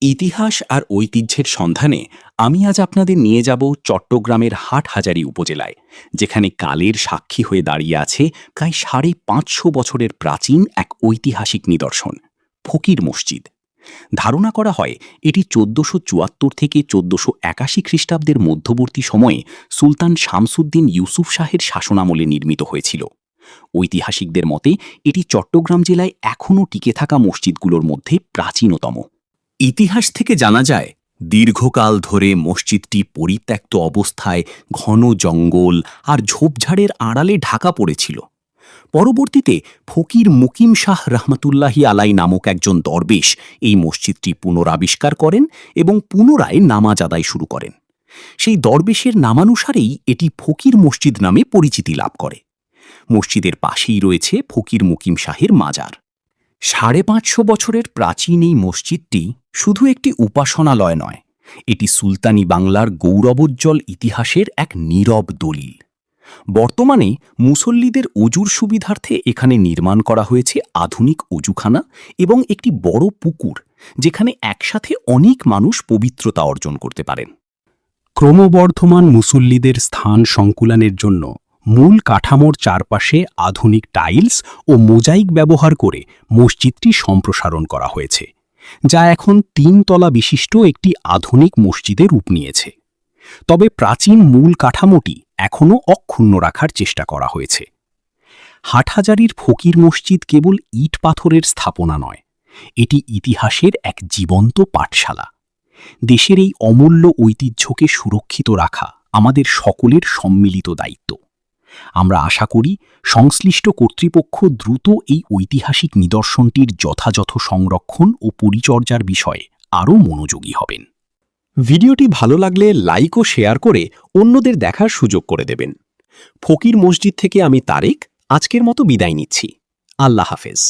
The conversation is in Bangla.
ইতিহাস আর ঐতিহ্যের সন্ধানে আমি আজ আপনাদের নিয়ে যাব চট্টগ্রামের হাটহাজারী উপজেলায়, যেখানে কালের সাক্ষী হয়ে দাঁড়িয়ে আছে প্রায় ৫৫০ বছরের প্রাচীন এক ঐতিহাসিক নিদর্শন, ফকির মসজিদ। ধারণা করা হয় এটি ১৪৭৪ থেকে ১৪৮১ খ্রিস্টাব্দের মধ্যবর্তী সময়ে সুলতান শামসুদ্দিন ইউসুফ শাহের শাসনামলে নির্মিত হয়েছিল। ঐতিহাসিকদের মতে এটি চট্টগ্রাম জেলায় এখনও টিকে থাকা মসজিদগুলোর মধ্যে প্রাচীনতম। ইতিহাস থেকে জানা যায়, দীর্ঘকাল ধরে মসজিদটি পরিত্যক্ত অবস্থায় ঘন জঙ্গল আর ঝোপঝাড়ের আড়ালে ঢাকা পড়েছিল। পরবর্তীতে ফকির মুকিম শাহ রহমতুল্লাহি আলাই নামক একজন দরবেশ এই মসজিদটি পুনরাবিষ্কার করেন এবং পুনরায় নামাজ আদায় শুরু করেন। সেই দরবেশের নামানুসারেই এটি ফকির মসজিদ নামে পরিচিতি লাভ করে। মসজিদের পাশেই রয়েছে ফকির মুকিম শাহের মাজার। ৫৫০ বছরের প্রাচীন এই মসজিদটি শুধু একটি উপাসনালয় নয়, এটি সুলতানি বাংলার গৌরবোজ্জ্বল ইতিহাসের এক নীরব দলিল। বর্তমানে মুসল্লিদের অজুর সুবিধার্থে এখানে নির্মাণ করা হয়েছে আধুনিক অজুখানা এবং একটি বড় পুকুর, যেখানে একসাথে অনেক মানুষ পবিত্রতা অর্জন করতে পারেন। ক্রমবর্ধমান মুসল্লিদের স্থান সংকুলানের জন্য মূল কাঠামোর চারপাশে আধুনিক টাইলস ও মোজাইক ব্যবহার করে মসজিদটি সম্প্রসারণ করা হয়েছে, যা এখন ৩ তলা বিশিষ্ট একটি আধুনিক মসজিদে রূপ নিয়েছে। তবে প্রাচীন মূল কাঠামোটি এখনও অক্ষুণ্ণ রাখার চেষ্টা করা হয়েছে। হাটহাজারীর ফকির মসজিদ কেবল ইট পাথরের স্থাপনা নয়, এটি ইতিহাসের এক জীবন্ত পাঠশালা। দেশের এই অমূল্য ঐতিহ্যকে সুরক্ষিত রাখা আমাদের সকলের সম্মিলিত দায়িত্ব। আমরা আশা করি সংশ্লিষ্ট কর্তৃপক্ষ দ্রুত এই ঐতিহাসিক নিদর্শনটির যথাযথ সংরক্ষণ ও পরিচর্যার বিষয়ে আরও মনোযোগী হবেন। ভিডিওটি ভালো লাগলে লাইক ও শেয়ার করে অন্যদের দেখার সুযোগ করে দেবেন। ফকির মসজিদ থেকে আমি তারেক আজকের মতো বিদায় নিচ্ছি। আল্লাহ হাফেজ।